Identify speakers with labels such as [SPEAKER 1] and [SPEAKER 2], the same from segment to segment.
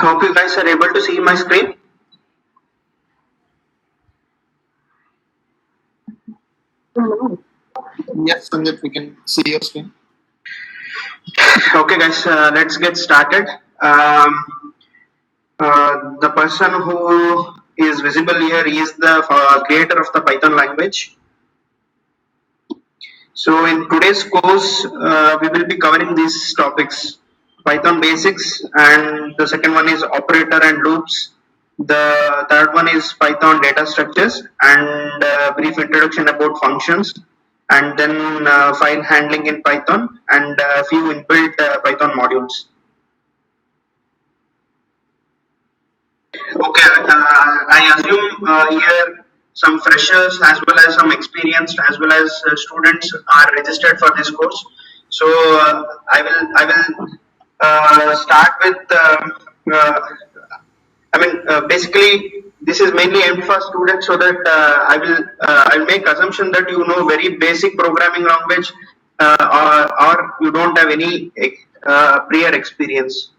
[SPEAKER 1] Hope you guys are able to see my screen.
[SPEAKER 2] Yes, Sandeep, we can see your screen.
[SPEAKER 1] Okay, guys, let's get started. The person who is visible here is the creator of the Python language. So, in today's course, we will be covering these topics: Python basics, and the second one is operator and loops. The third one is Python data structures, and brief introduction about functions, and then file handling in Python, and a few inbuilt Python modules. Okay, I assume here some freshers as well as some experienced as well as students are registered for this course. So I will start with basically this is mainly aimed for students so that I'll make assumption that you know very basic programming language or you don't have any prior experience.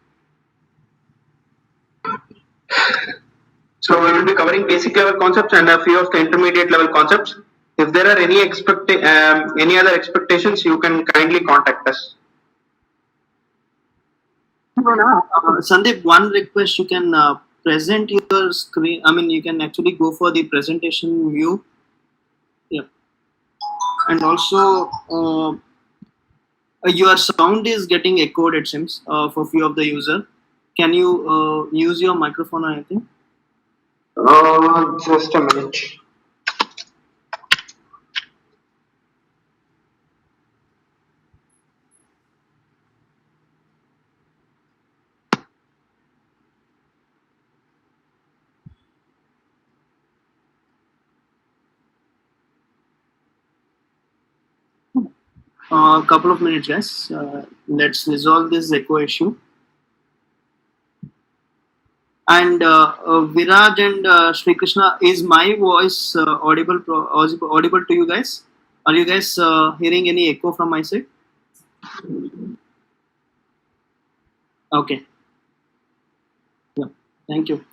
[SPEAKER 1] So we will be covering basic level concepts and a few of the intermediate level concepts. If there are any other expectations, you can kindly contact us.
[SPEAKER 3] Sandeep, one request, you can present your screen. I mean, you can actually go for the presentation view. Yeah. And also, your sound is getting echoed, it seems, for few of the user. Can you use your microphone or anything?
[SPEAKER 1] Just a minute.
[SPEAKER 3] A couple of minutes, guys. Let's resolve this echo issue. And Viraj and Sri Krishna, is my voice audible to you guys? Are you guys hearing any echo from my side? Okay. Yeah. Thank you.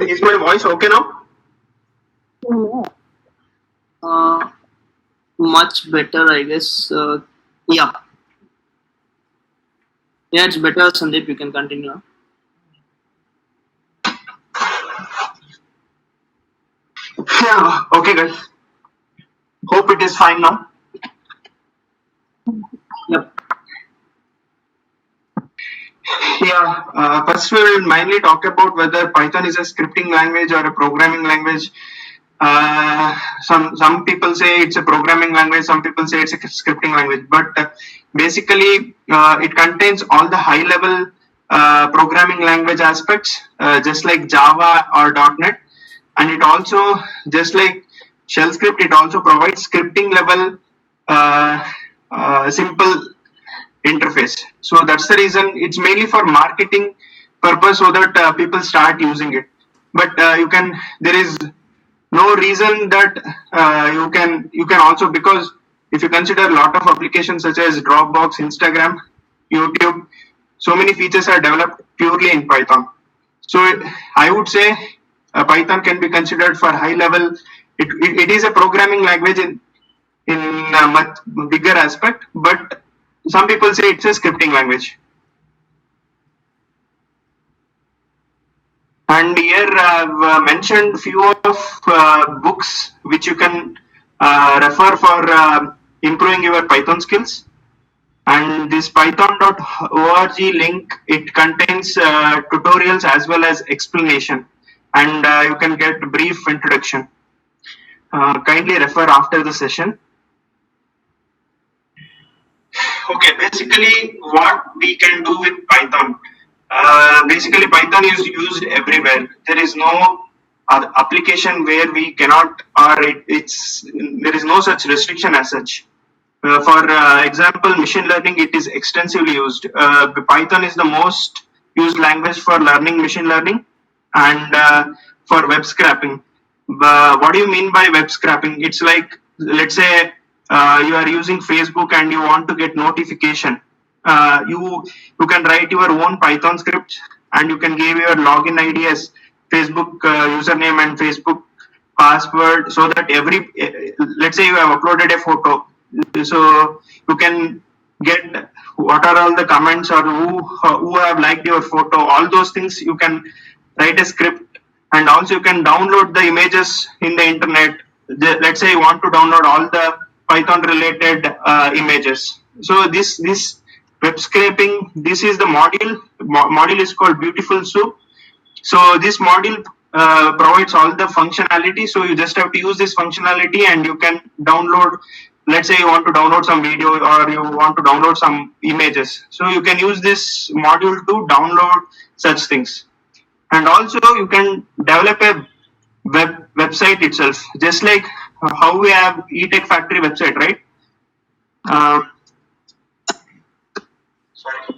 [SPEAKER 1] Is my voice okay now?
[SPEAKER 3] Much better, I guess. Yeah. Yeah, it's better, Sandeep. You can continue.
[SPEAKER 1] Yeah. Okay, guys. Hope it is fine now.
[SPEAKER 3] Yep.
[SPEAKER 1] Yeah. First, we will mainly talk about whether Python is a scripting language or a programming language. Some people say it's a programming language, some people say it's a scripting language, but basically it contains all the high level programming language aspects, just like Java or .NET, and it also, just like shell script, it also provides scripting level simple interface. So that's the reason it's mainly for marketing purpose, so that people start using it. But there is no reason that you can also, because if you consider a lot of applications such as Dropbox, Instagram, YouTube, so many features are developed purely in Python. So I would say Python can be considered for high level. It is a programming language in a much bigger aspect, but some people say it's a scripting language. And here I've mentioned few of books which you can refer for improving your Python skills. And this python.org link, it contains tutorials as well as explanation, and you can get brief introduction. Kindly refer after the session. Okay, basically what we can do with Python. Basically Python is used everywhere. There is no application where we cannot, or there is no such restriction as such. For example, machine learning, it is extensively used. Python is the most used language for learning machine learning, And for web scraping, what do you mean by web scraping? It's like, let's say you are using Facebook and you want to get notification. You can write your own Python script, and you can give your login ID as Facebook username and Facebook password, so that let's say you have uploaded a photo, so you can get what are all the comments, or who have liked your photo, all those things. You can write a script, and also you can download the images in the internet. Let's say you want to download all the Python related images. So this web scraping, this is the module is called Beautiful Soup. So this module provides all the functionality. So you just have to use this functionality, and you can download. Let's say you want to download some video, or you want to download some images. So you can use this module to download such things. And also you can develop a website itself, just like how we have eTech Factory website, right? Sorry.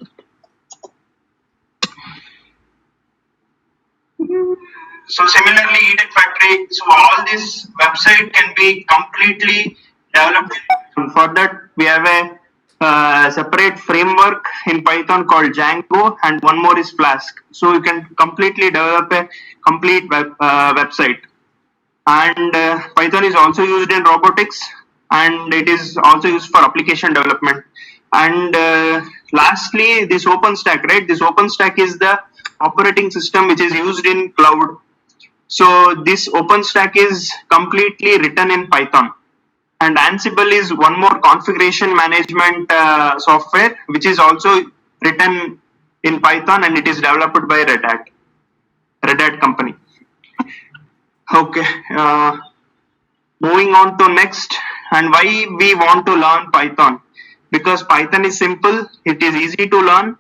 [SPEAKER 1] So similarly, eTech Factory, so all this website can be completely developed. For that, we have a separate framework in Python called Django, and one more is Flask. So you can completely develop a complete website. And Python is also used in robotics, and it is also used for application development. And lastly, this OpenStack, right? This OpenStack is the operating system which is used in cloud. So this OpenStack is completely written in Python. And Ansible is one more configuration management software which is also written in Python, and it is developed by Red Hat company. Okay, moving on to next, and why we want to learn Python. Because Python is simple, it is easy to learn,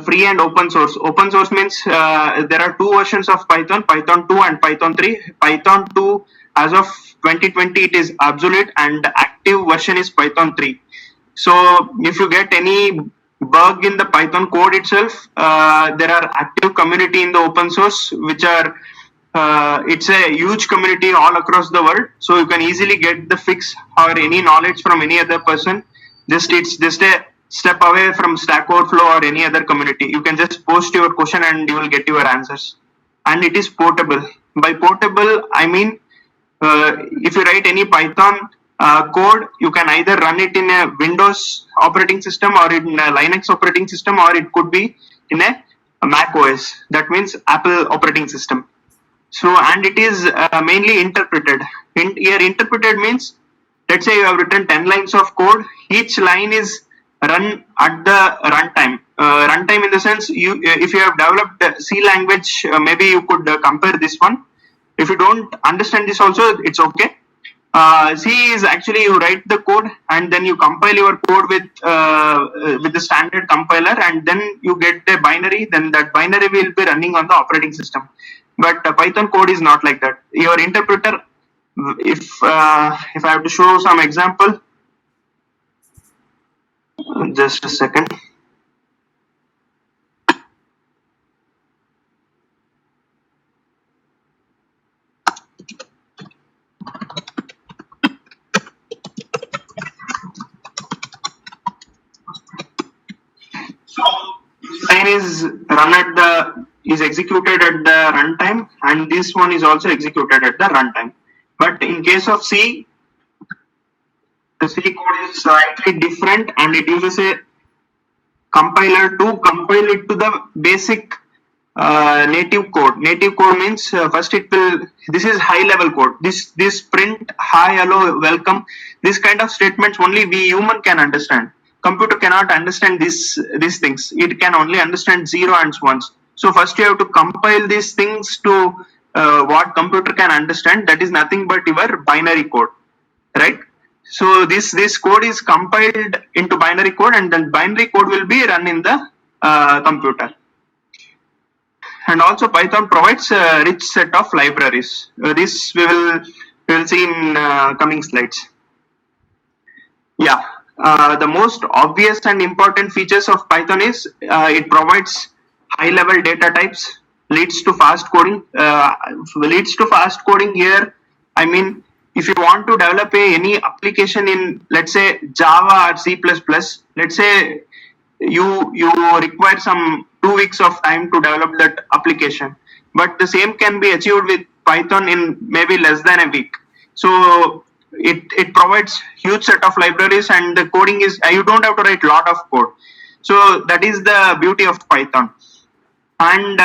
[SPEAKER 1] free and open source. Open source means there are two versions of Python, Python 2 and Python 3. Python 2 as of 2020 it is obsolete, and the active version is Python 3. So if you get any bug in the Python code itself, there are active community in the open source which are it's a huge community all across the world, so you can easily get the fix or any knowledge from any other person. It's just a step away from Stack Overflow or any other community. You can just post your question and you will get your answers. And it is portable. By portable, I mean if you write any Python code, you can either run it in a Windows operating system, or in a Linux operating system, or it could be in a Mac OS. That means Apple operating system. So, and it is mainly interpreted. Here interpreted means, let's say you have written 10 lines of code, each line is run at the runtime. Runtime in the sense, if you have developed C language, maybe you could compare this one. If you don't understand this also, it's okay. C is actually you write the code and then you compile your code with the standard compiler, and then you get a binary. Then that binary will be running on the operating system. But Python code is not like that. Your interpreter, if I have to show some example, just a second. So line is executed at the runtime, and this one is also executed at the runtime. But in case of C, the C code is slightly different, and it uses a compiler to compile it to the basic native code. Native code means first it will. This is high level code. This print, hi, hello, welcome. This kind of statements only we human can understand. Computer cannot understand these things. It can only understand 0 and 1s. So first you have to compile these things to what computer can understand. That is nothing but your binary code, right? So this code is compiled into binary code, and then binary code will be run in the computer. And also Python provides a rich set of libraries. This we will see in coming slides. Yeah. The most obvious and important features of Python is it provides high level data types leads to fast coding. Leads to fast coding here. I mean, if you want to develop any application in, let's say, Java or C++, let's say you require some 2 weeks of time to develop that application, but the same can be achieved with Python in maybe less than a week. So it provides huge set of libraries, and the coding is, you don't have to write lot of code. So that is the beauty of Python. And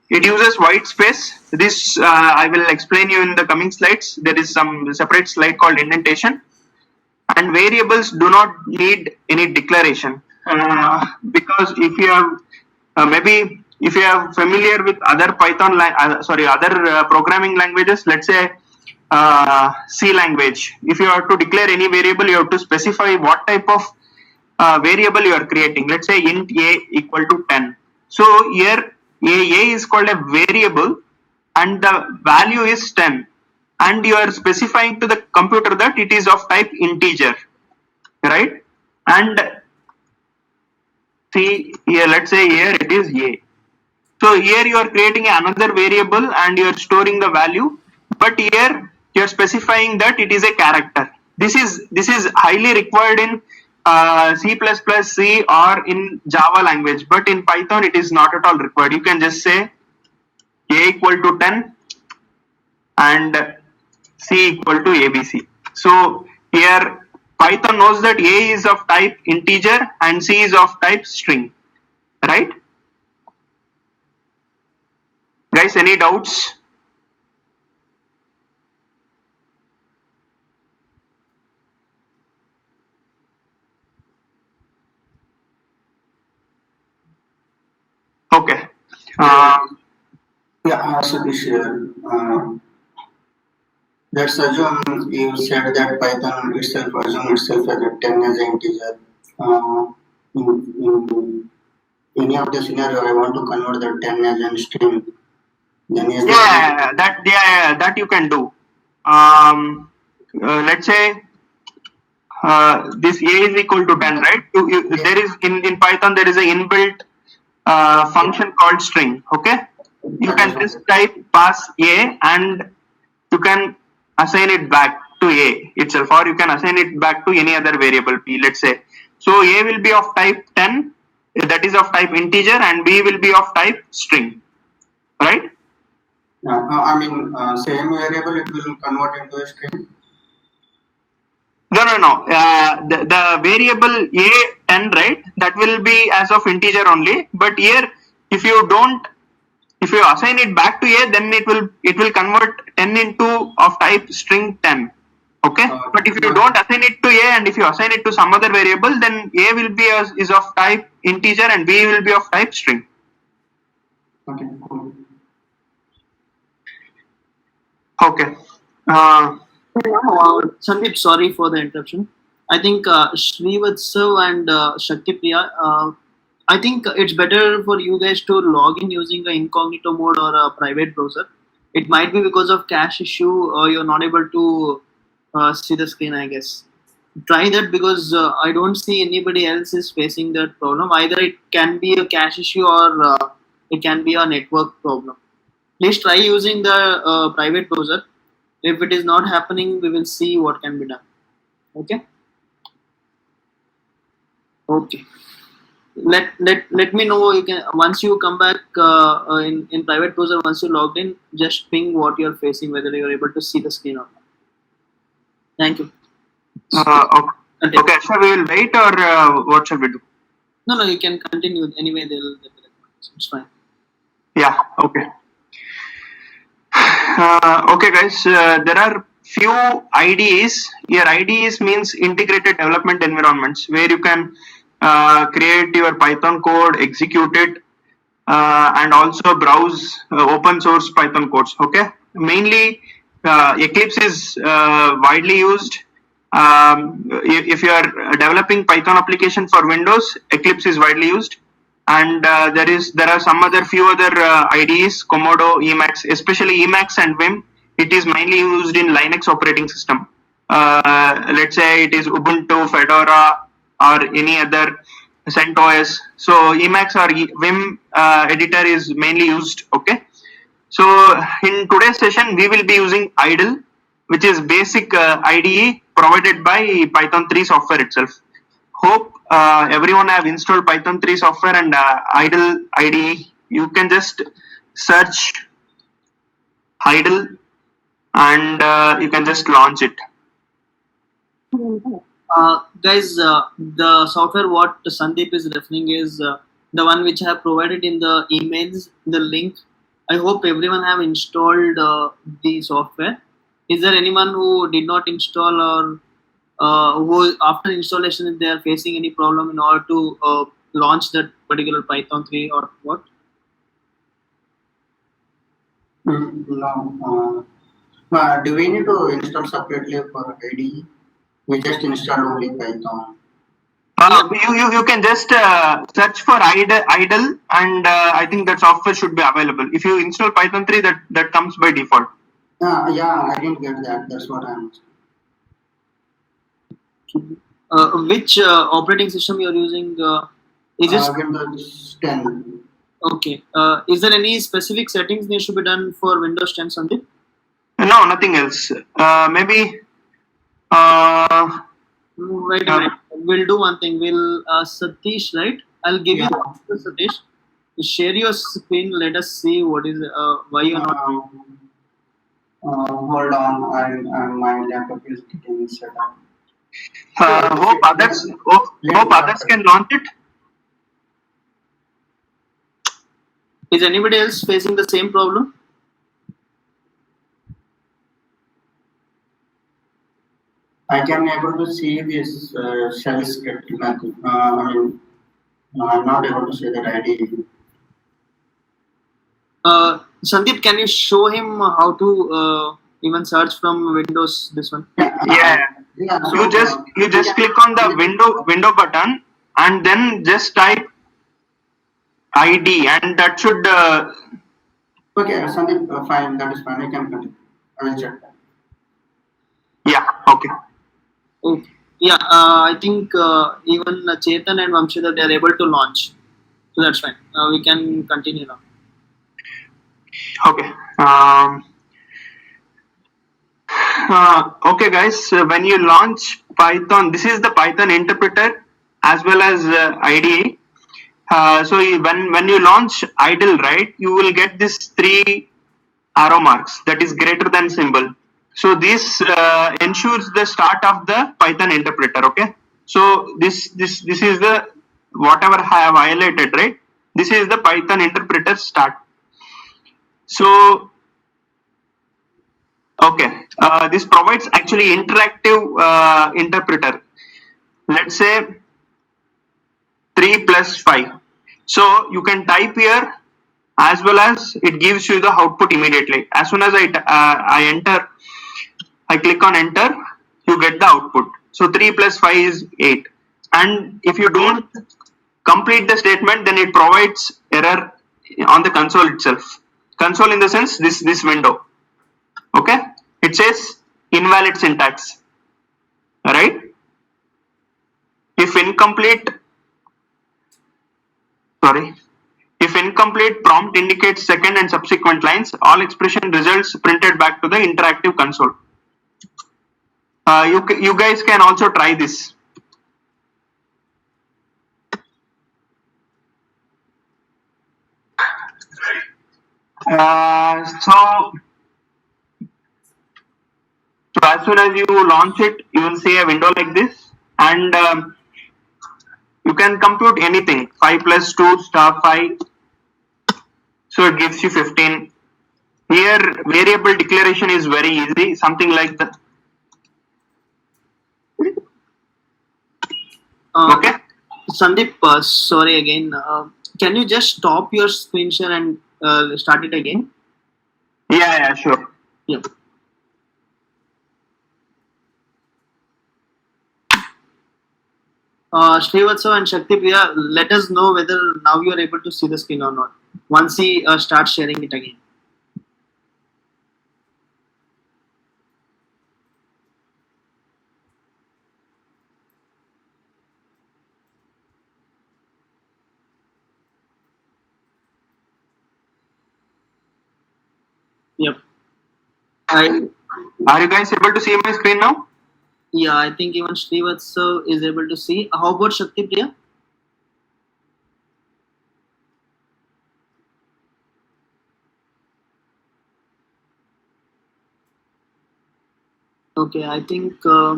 [SPEAKER 1] it uses white space. This I will explain you in the coming slides. There is some separate slide called indentation. And variables do not need any declaration, because if you have maybe if you are familiar with other Python other programming languages, let's say C language, if you have to declare any variable, you have to specify what type of variable you are creating. Let's say int a equal to 10. So here a is called a variable and the value is 10, and you are specifying to the computer that it is of type integer, right? And see here, let's say here it is a. So here you are creating another variable and you are storing the value, but here you are specifying that it is a character. This is highly required in C++, C, or in Java language, but in Python it is not at all required. You can just say a equal to 10 and C equal to ABC. So here Python knows that a is of type integer and C is of type string, right? Guys, any doubts? Okay.
[SPEAKER 2] Satish, let's assume you said that Python itself assume itself as a 10 as an integer. In any of the scenario, I want to convert the 10 as a string. Then is
[SPEAKER 1] that you can do. Let's say this a is equal to 10, right? There is in Python there is an inbuilt function called string. Okay, you can just type pass a and you can assign it back to a itself, or you can assign it back to any other variable p, let's say. So a will be of type 10, that is of type integer, and b will be of type string, right?
[SPEAKER 2] Same variable it will convert into a string.
[SPEAKER 1] No. The variable a10, right? That will be as of integer only. But here, if you assign it back to a, then it will convert 10 into of type string 10. Okay. But if you don't assign it to a, and if you assign it to some other variable, then a will be is of type integer and b will be of type string.
[SPEAKER 2] Okay. Cool.
[SPEAKER 1] Okay.
[SPEAKER 3] Sandeep, sorry for the interruption. I think Srivatsav and Shaktipriya, I think it's better for you guys to log in using the incognito mode or a private browser. It might be because of cache issue or you're not able to see the screen, I guess. Try that, because I don't see anybody else is facing that problem. Either it can be a cache issue or it can be a network problem. Please try using the private browser. If it is not happening, we will see what can be done. Okay. Okay. Let me know. You can, once you come back in private browser, once you logged in, just ping what you are facing, whether you are able to see the screen or not. Thank you.
[SPEAKER 1] Okay. Shall we will wait, or what shall we do?
[SPEAKER 3] No, you can continue. Anyway, they'll it's fine.
[SPEAKER 1] Yeah. Okay. Okay, guys. There are few IDEs. Here, IDEs means integrated development environments, where you can create your Python code, execute it, and also browse open source Python codes. Okay. Mainly, Eclipse is widely used. If you are developing Python application for Windows, Eclipse is widely used. And there are some few other IDEs, Komodo, Emacs, especially Emacs and Vim. It is mainly used in Linux operating system. Let's say it is Ubuntu, Fedora, or any other CentOS. So Emacs or Vim editor is mainly used. Okay. So in today's session, we will be using IDLE, which is basic IDE provided by Python 3 software itself. Hope everyone have installed Python 3 software and IDLE IDE. You can just search IDLE and you can just launch it.
[SPEAKER 3] Guys, the software what Sandeep is referring is the one which I have provided in the emails, the link. I hope everyone have installed the software. Is there anyone who did not install or who after installation they are facing any problem in order to launch that particular Python 3 or what?
[SPEAKER 2] No. Do we need to install separately for IDE? We just install only Python.
[SPEAKER 1] You can just search for IDLE and I think that software should be available. If you install Python 3, that comes by default.
[SPEAKER 2] Yeah, I didn't get that. That's what I'm.
[SPEAKER 3] Which operating system you are using? Is this
[SPEAKER 2] Windows 10.
[SPEAKER 3] okay? Is there any specific settings that should be done for Windows 10, Sandeep?
[SPEAKER 1] No, nothing else. Maybe.
[SPEAKER 3] Wait a minute. We'll do one thing. We'll Satish, right? I'll give you the Satish. Share your screen. Let us see what is why you're not.
[SPEAKER 2] Hold on, my laptop is getting set up.
[SPEAKER 1] Hope others can launch it.
[SPEAKER 3] Is anybody else facing the same problem?
[SPEAKER 2] I can able to see this shell script. I mean, I'm not able to see that ID.
[SPEAKER 3] Sandeep, can you show him how to even search from Windows this one?
[SPEAKER 1] Yeah. You just click on the window button and then just type ID and that should.
[SPEAKER 2] Okay, Sandeep, fine. That is fine. I can continue. I will check that.
[SPEAKER 1] Yeah. Okay.
[SPEAKER 3] Okay. Yeah, I think even Chetan and Vamshita they are able to launch, so that's fine. We can continue now.
[SPEAKER 1] Okay. Okay, guys. When you launch Python, this is the Python interpreter as well as IDE. So when you launch IDLE, right, you will get this 3 arrow marks, that is greater than symbol. So this ensures the start of the Python interpreter. Okay. So this is the whatever I have highlighted, right? This is the Python interpreter start. So okay, this provides actually interactive interpreter. Let's say 3 plus 5. So you can type here as well as it gives you the output immediately. As soon as I click on enter, you get the output. So 3 plus 5 is 8. And if you don't complete the statement, then it provides error on the console itself. Console in the sense this window. Okay, it says invalid syntax. Alright. If incomplete prompt indicates second and subsequent lines, all expression results printed back to the interactive console. You guys can also try this. So as soon as you launch it, you will see a window like this, and you can compute anything. 5 plus 2 star 5. So it gives you 15. Here variable declaration is very easy, something like that. Okay.
[SPEAKER 3] Sandeep, sorry again. Can you just stop your screen share and start it again?
[SPEAKER 1] Yeah, sure.
[SPEAKER 3] Yeah. Srivatsa and Shakti Priya, let us know whether now you are able to see the screen or not. Once he starts sharing it again. Yep. I
[SPEAKER 1] Are you guys able to see my screen now?
[SPEAKER 3] Yeah, I think even Srivatsa is able to see. How about Shakti Priya? Okay, I think there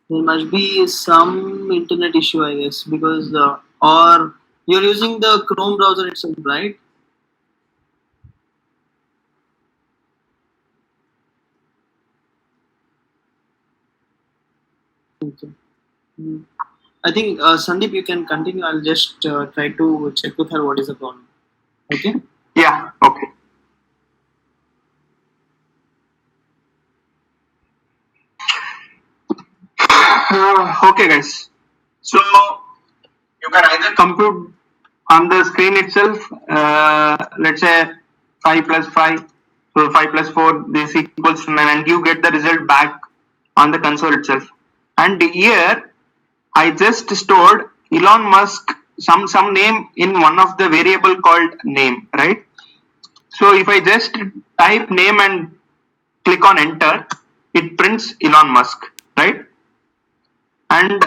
[SPEAKER 3] must be some internet issue, I guess, because or you're using the Chrome browser itself, right? Okay. Hmm. I think Sandeep, you can continue. I'll just try to check with her what is the problem. Okay.
[SPEAKER 1] Yeah, okay. Okay, guys. So you can either compute on the screen itself, let's say 5 plus 5, so 5 plus 4, this equals to 9, and you get the result back on the console itself. And here, I just stored Elon Musk some name in one of the variable called name, right? So if I just type name and click on enter, it prints Elon Musk, right? And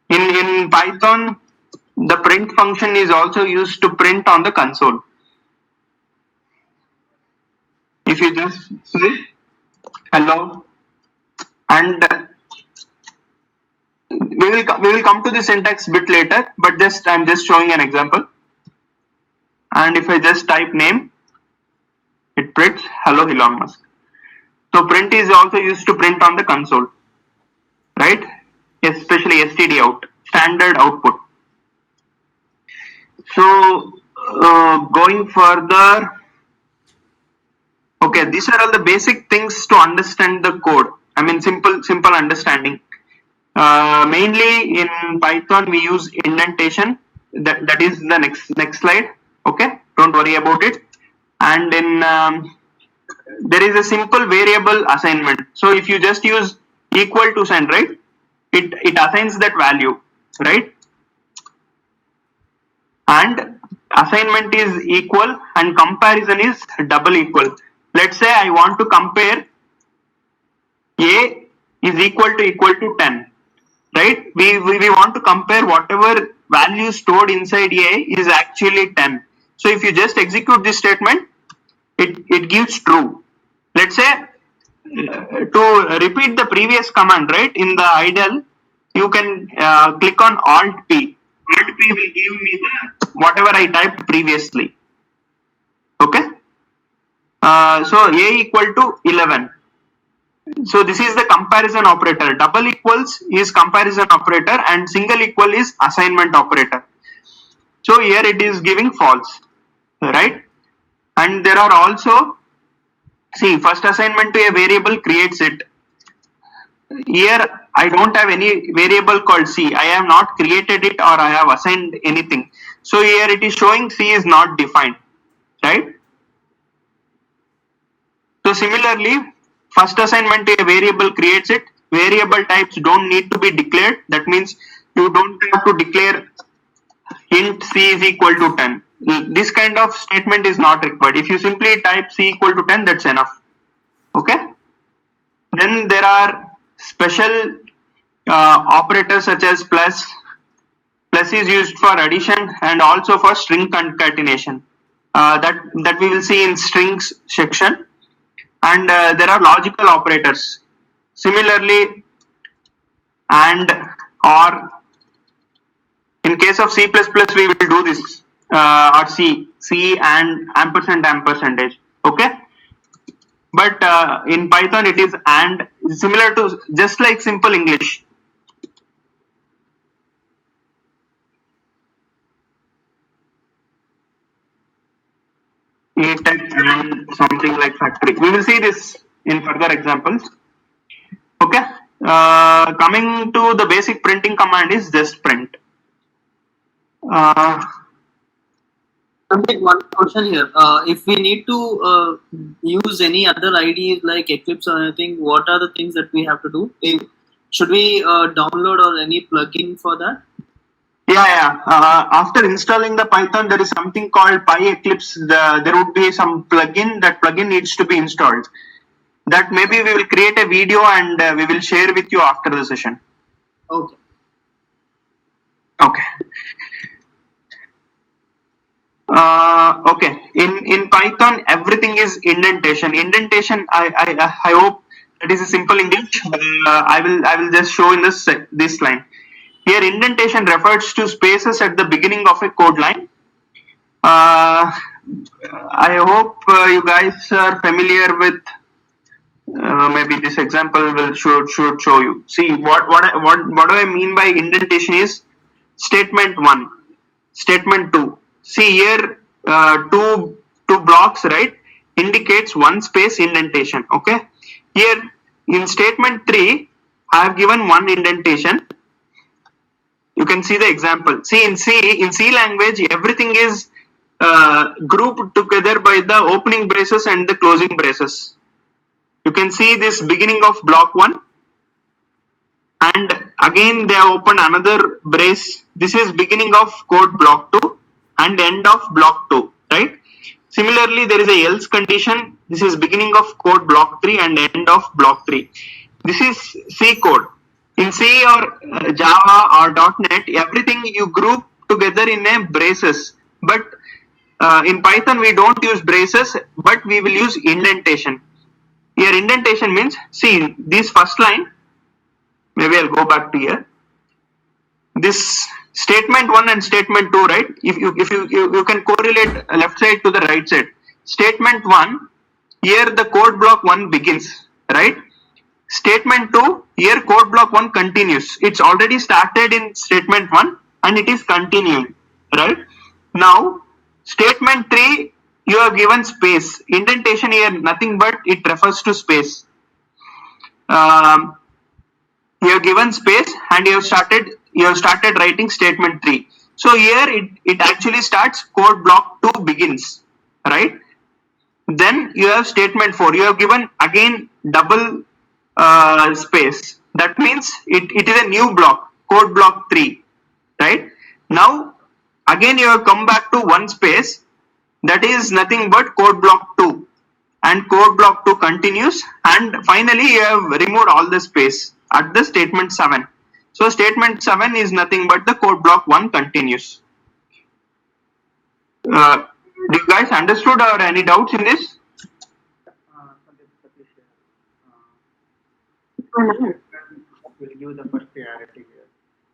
[SPEAKER 1] in Python, the print function is also used to print on the console. If you just say hello, and we will come to the syntax bit later, but just I'm just showing an example. And if I just type name, it prints hello Elon Musk. So print is also used to print on the console, right? Especially std out, standard output. So going further, okay, these are all the basic things to understand the code. I mean, simple understanding. Mainly in Python, we use indentation. That is the next slide. Okay, don't worry about it. And in there is a simple variable assignment. So if you just use equal to sign, right, it assigns that value, right? And assignment is equal and comparison is double equal. Let's say I want to compare a is equal to 10, right? We want to compare whatever value stored inside a is actually 10. So if you just execute this statement, it gives true. Let's say to repeat the previous command, right, in the idle, you can click on Alt P. Alt P will give me the whatever I typed previously. Okay. So a equal to 11. So this is the comparison operator. Double equals is comparison operator and single equal is assignment operator. So here it is giving false, right? And there are also, see, first assignment to a variable creates it. Here I don't have any variable called C. I have not created it or I have assigned anything. So here it is showing C is not defined, right? So similarly, first assignment to a variable creates it. Variable types don't need to be declared. That means you don't have to declare int C is equal to 10. This kind of statement is not required. If you simply type C equal to 10, that's enough. Okay. Then there are special operators such as plus. Plus is used for addition and also for string concatenation. That we will see in strings section. And there are logical operators. Similarly, and or in case of C++, we will do this or C and ampersand. Okay. But in Python, it is and, similar to just like simple English. And something like factory. We will see this in further examples. Okay. Coming to the basic printing command is just print.
[SPEAKER 3] One question here. If we need to use any other IDEs like Eclipse or anything, what are the things that we have to do? Should we download or any plugin for that?
[SPEAKER 1] Yeah. After installing the Python, there is something called PyEclipse. There would be some plugin. That plugin needs to be installed. That maybe we will create a video and we will share with you after the session.
[SPEAKER 3] Okay.
[SPEAKER 1] Okay. Okay. In Python, everything is indentation. Indentation. I hope that is a simple English. I will just show in this line. Here, indentation refers to spaces at the beginning of a code line. I hope you guys are familiar with. Maybe this example should show you. See what do I mean by indentation is statement 1, statement 2. See here, two blocks, right, indicates one space indentation. Okay, here in statement 3 I have given one indentation. You can see the example. See in C language, everything is grouped together by the opening braces and the closing braces. You can see this beginning of block 1, and again they have opened another brace. This is beginning of code block 2 and end of block 2, right? Similarly, there is a else condition. This is beginning of code block 3 and end of block 3. This is C code. In C or Java or .NET, everything you group together in a braces. But in Python, we don't use braces, but we will use indentation. Here indentation means, see this first line, maybe I'll go back to here. This statement 1 and statement 2, right? If you can correlate left side to the right side. Statement 1, here the code block 1 begins, right? Statement 2, here code block 1 continues. It's already started in statement 1 and it is continuing, right? Now statement 3, you have given space. Indentation here nothing but it refers to space. You have given space and you have started writing statement 3. So here it actually starts code block 2 begins, right? Then you have statement 4. You have given again double space. That means it is a new block, code block 3, right? Now again you have come back to one space. That is nothing but code block 2, and code block 2 continues, and finally you have removed all the space at the statement 7. So statement 7 is nothing but the code block 1 continues. Do you guys understood or any doubts in this?
[SPEAKER 2] Will give the first priority here.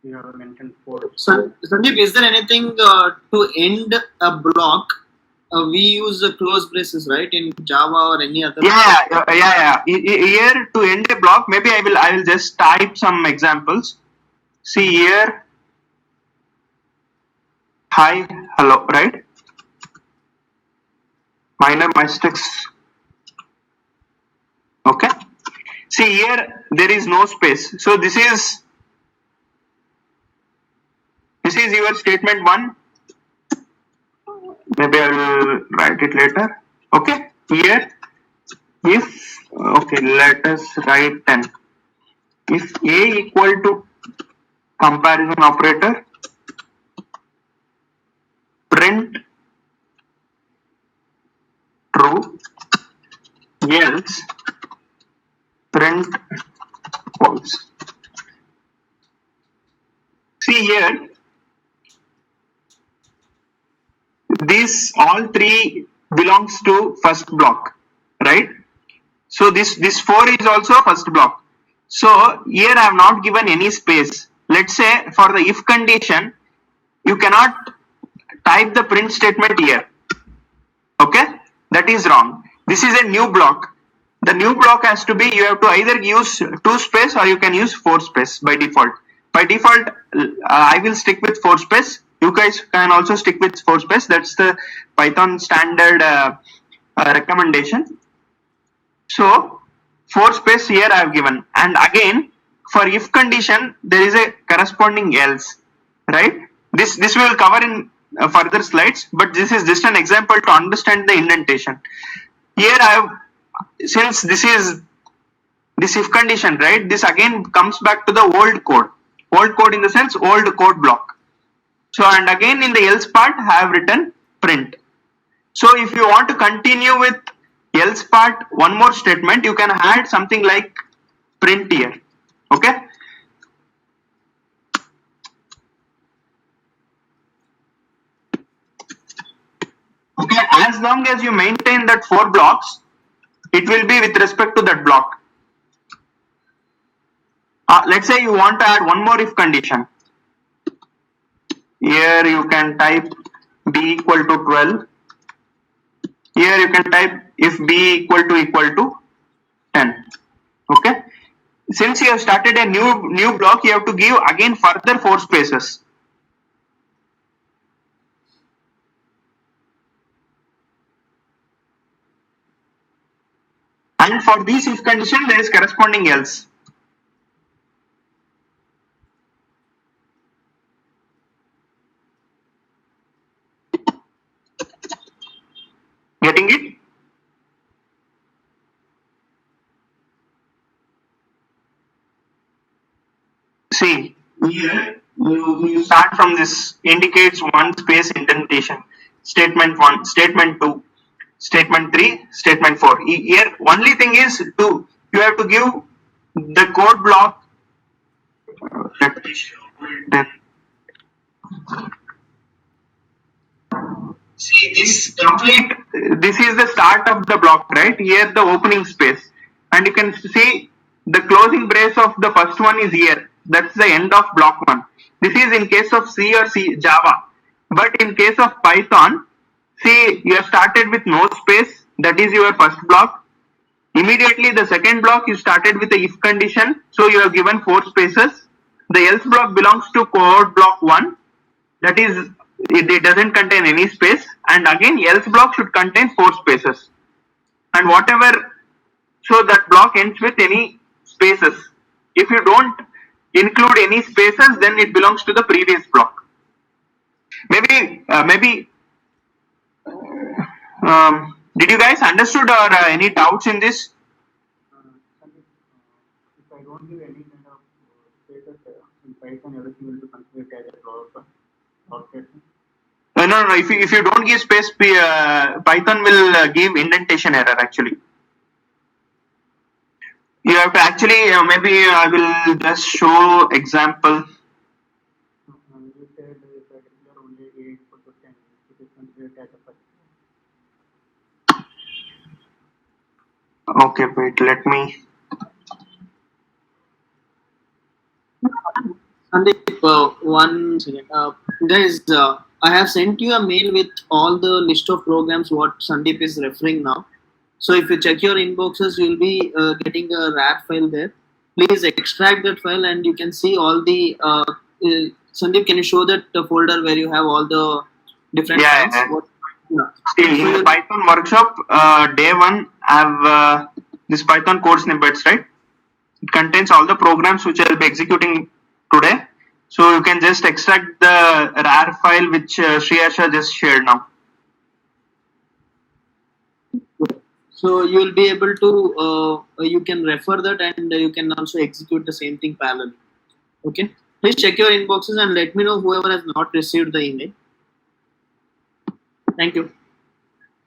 [SPEAKER 2] You have mentioned 4.
[SPEAKER 3] Sandeep, is there anything to end a block? We use close braces, right, in Java or any other?
[SPEAKER 1] Yeah. Here to end a block, maybe I will just type some examples. See here, hi, hello, right? Minor mistakes. Okay. See here, there is no space. So this is your statement 1. Maybe I will write it later. Okay. Here, if, okay, let us write 10. If A equal to comparison operator, print true, else print false. See here, these all three belongs to first block, right? So this 4 is also first block. So here I have not given any space. Let's say for the if condition, you cannot type the print statement here. Okay, that is wrong. This is a new block. The new block has to be, you have to either use 2 space or you can use 4 space by default. By default, I will stick with 4 space. You guys can also stick with 4 space. That's the Python standard recommendation. So 4 space here I have given, and again for if condition there is a corresponding else, right? This we will cover in further slides, but this is just an example to understand the indentation. Here I have, since this is this if condition, right? This again comes back to the old code in the sense old code block. So and again in the else part I have written print. So if you want to continue with else part one more statement, you can add something like print here. Okay. Okay, as long as you maintain that 4 blocks, it will be with respect to that block. Let's say you want to add one more if condition. Here you can type b equal to 12. Here you can type if b equal to 10. Okay. Since you have started a new block, you have to give again further 4 spaces. And for this if condition, there is corresponding else. Getting it? See, here you start from this indicates one space indentation. Statement 1, statement 2, statement 3, statement 4. Here only thing is you have to give the code block. Let me show it. See this complete, this is the start of the block, right? Here the opening space, and you can see the closing brace of the first one is here. That's the end of block 1. This is in case of C or Java, but in case of Python, see you have started with no space, that is your first block. Immediately the second block you started with a if condition, so you have given 4 spaces. The else block belongs to code block 1, that is it doesn't contain any space, and again else block should contain 4 spaces, and whatever, so that block ends with any spaces. If you don't include any spaces, then it belongs to the previous block. Maybe did you guys understood or any doubts in this?
[SPEAKER 2] If I don't give any kind of status in Python, everything will be considered as a block statement.
[SPEAKER 1] No. If you don't give space, Python will give indentation error actually. You have to actually, maybe I will just show example.
[SPEAKER 2] You said if I declare only a equal to 10, it is considered as a first.
[SPEAKER 1] Okay, wait, let me.
[SPEAKER 3] Sandeep, one second. Guys, I have sent you a mail with all the list of programs what Sandeep is referring now. So if you check your inboxes, you will be getting a RAR file there. Please extract that file and you can see all the. Sandeep, can you show that folder where you have all the different files?
[SPEAKER 1] Yeah. See, in the Python workshop, day 1, I have this Python code snippets, right? It contains all the programs which I will be executing today. So you can just extract the RAR file which Sriharsha just shared now.
[SPEAKER 3] So you will be able to, you can refer that and you can also execute the same thing parallel. Okay. Please check your inboxes and let me know whoever has not received the email. Thank you.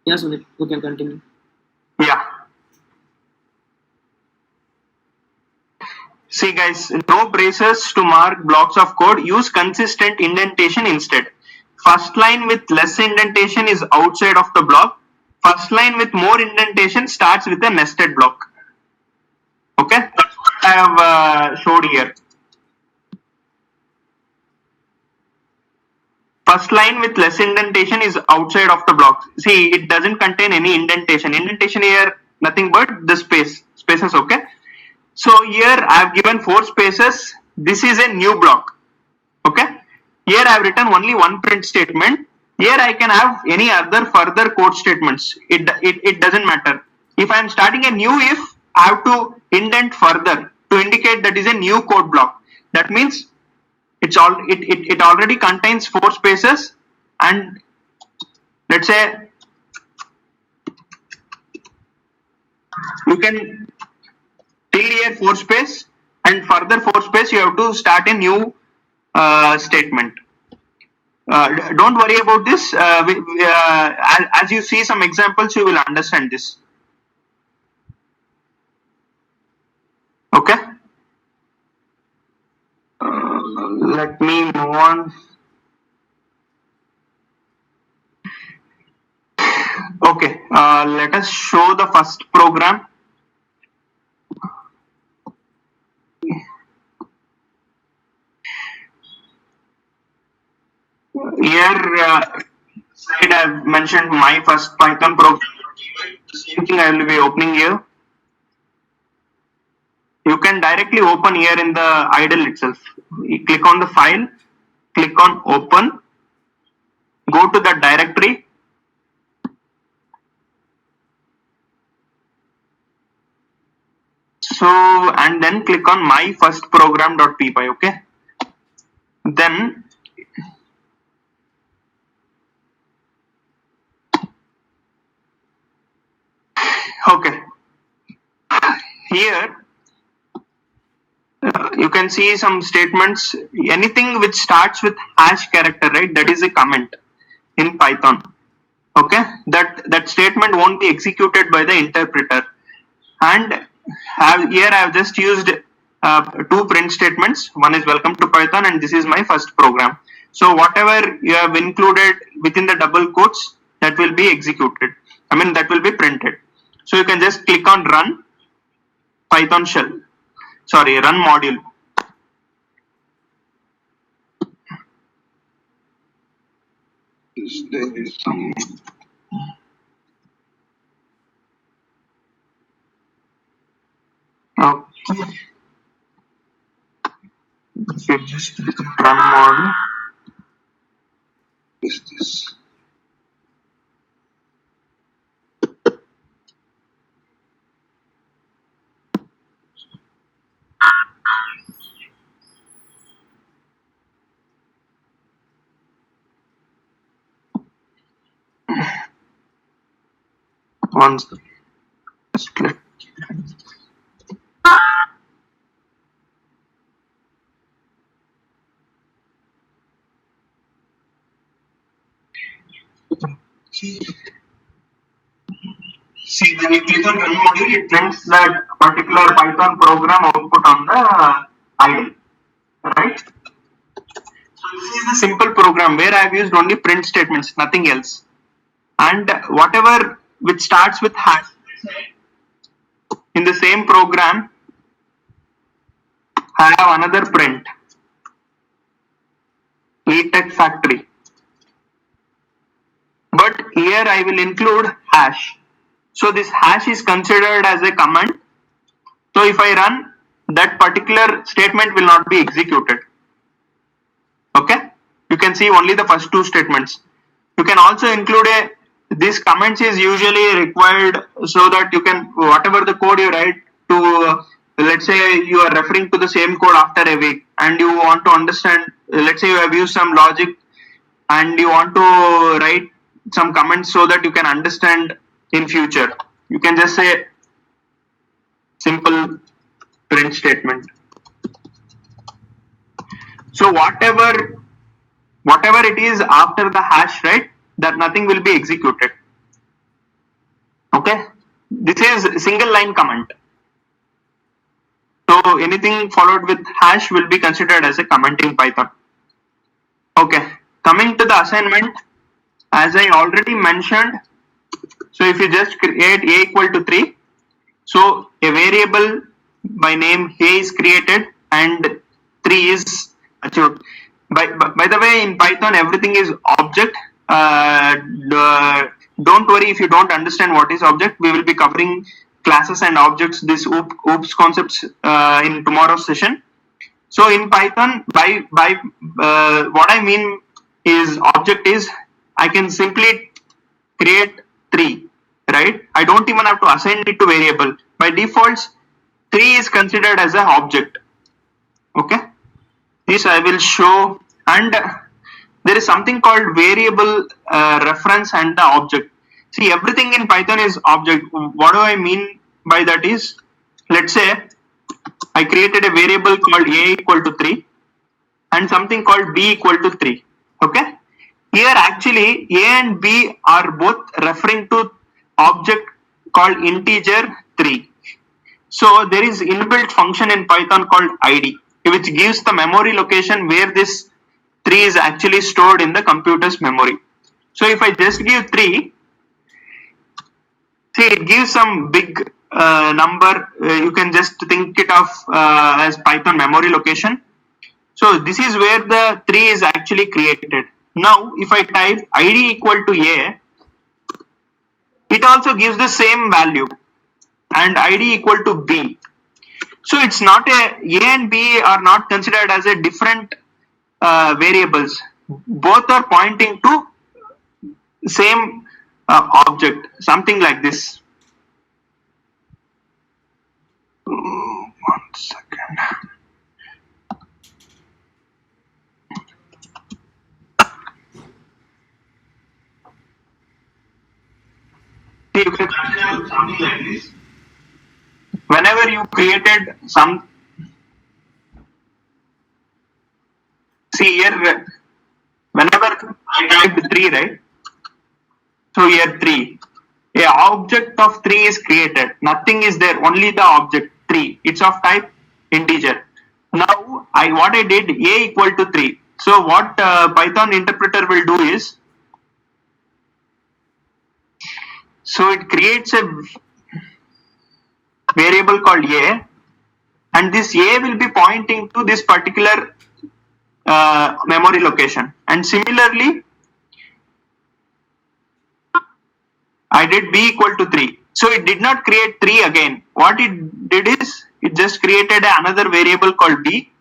[SPEAKER 3] Yes, Sunil, you can continue.
[SPEAKER 1] Yeah. See guys, no braces to mark blocks of code. Use consistent indentation instead. First line with less indentation is outside of the block. First line with more indentation starts with a nested block. Okay, that's what I have showed here. First line with less indentation is outside of the block. See, it doesn't contain any indentation. Indentation here, nothing but the spaces, okay? So here I have given 4 spaces. This is a new block, okay? Here I have written only one print statement. Here I can have any other further code statements. It doesn't matter. If I am starting a new if, I have to indent further to indicate that is a new code block. That means it already contains 4 spaces, and let's say you can till here 4 space and further 4 space you have to start a new statement. Don't worry about this. As you see some examples, you will understand this. Okay. Let me move on. Okay. Let us show the first program. Here, slide I've mentioned my first Python program. The same thing I will be opening here. You can directly open here in the idle itself. You click on the file, click on open, go to the directory. So, and then click on my first program.py. Okay. Then okay, here you can see some statements. Anything which starts with hash character, right? That is a comment in Python. Okay, that statement won't be executed by the interpreter. And here I have just used two print statements. One is welcome to Python, and this is my first program. So whatever you have included within the double quotes, that will be executed. I mean, that will be printed. So you can just click on run Python shell. Sorry, run module. There is some. Okay. You just click on run module. Is this? Once. Just click. See, when you click on run module, it prints that particular Python program output on the idle, right? So this is the simple program where I have used only print statements, nothing else. And whatever which starts with hash in the same program, I have another print, LaTeX factory. But here I will include hash. So this hash is considered as a command. So if I run, that particular statement will not be executed. Okay, you can see only the first two statements. You can also include this comments is usually required so that you can, whatever the code you write to, let's say you are referring to the same code after a week and you want to understand, let's say you have used some logic and you want to write some comments so that you can understand in future. You can just say simple print statement. So whatever it is after the hash, right, that nothing will be executed. Okay, this is single line comment. So anything followed with hash will be considered as a comment in Python. Okay, coming to the assignment, as I already mentioned, so if you just create a equal to 3, so a variable by name a is created and 3 is achieved. By the way, in Python everything is object. Don't worry if you don't understand what is object. We will be covering classes and objects, this OOPS concepts in tomorrow's session. So in Python, by what I mean is object is I can simply create 3, right? I don't even have to assign it to variable. By default, 3 is considered as an object. Okay, this I will show. And there is something called variable reference and the object. See, everything in Python is object. What do I mean by that is, let's say I created a variable called a equal to 3 and something called b equal to 3. Okay, Here actually A and B are both referring to object called integer 3. So there is inbuilt function in Python called id, which gives the memory location where this 3 is actually stored in the computer's memory. So if I just give 3, see it gives some big number. You can just think it of as Python memory location. So this is where the 3 is actually created. Now if I type id equal to a, it also gives the same value, and id equal to b. So it's not a and b are not considered as a different variables. Both are pointing to same object, something like this. One second. See, you can consider something like this. Whenever you created some, see here, whenever I typed 3, right? So here 3, a object of 3 is created. Nothing is there, only the object 3. It's of type integer. Now what I did, a equal to 3. So what Python interpreter will do is, so it creates a variable called a, and this a will be pointing to this particular memory location. And similarly, I did b equal to 3. So it did not create 3 again. What it did is, it just created another variable called b,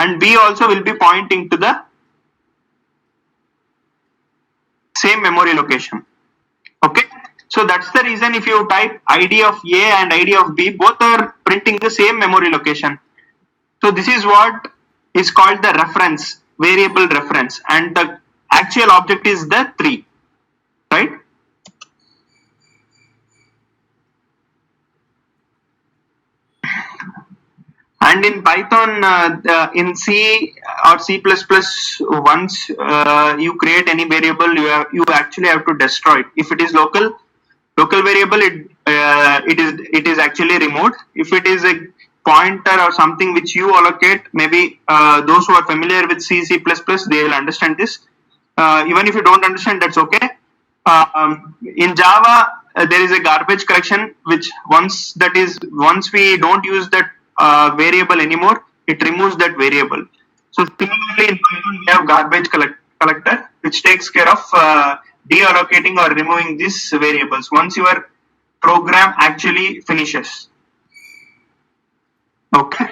[SPEAKER 1] and b also will be pointing to the same memory location. Okay. So that's the reason if you type id of a and id of b, both are printing the same memory location. So this is what is called the reference, variable reference, and the actual object is the 3, right? And in Python, in C or C++, once you create any variable, you actually have to destroy it. If it is local variable, it is actually removed. If it is a pointer or something which you allocate, maybe those who are familiar with C, C++, they will understand this. Even if you don't understand, that's okay. In Java, there is a garbage collection, which once we don't use that variable anymore, it removes that variable. So similarly in Python, we have garbage collector, which takes care of deallocating or removing these variables once your program actually finishes. Okay.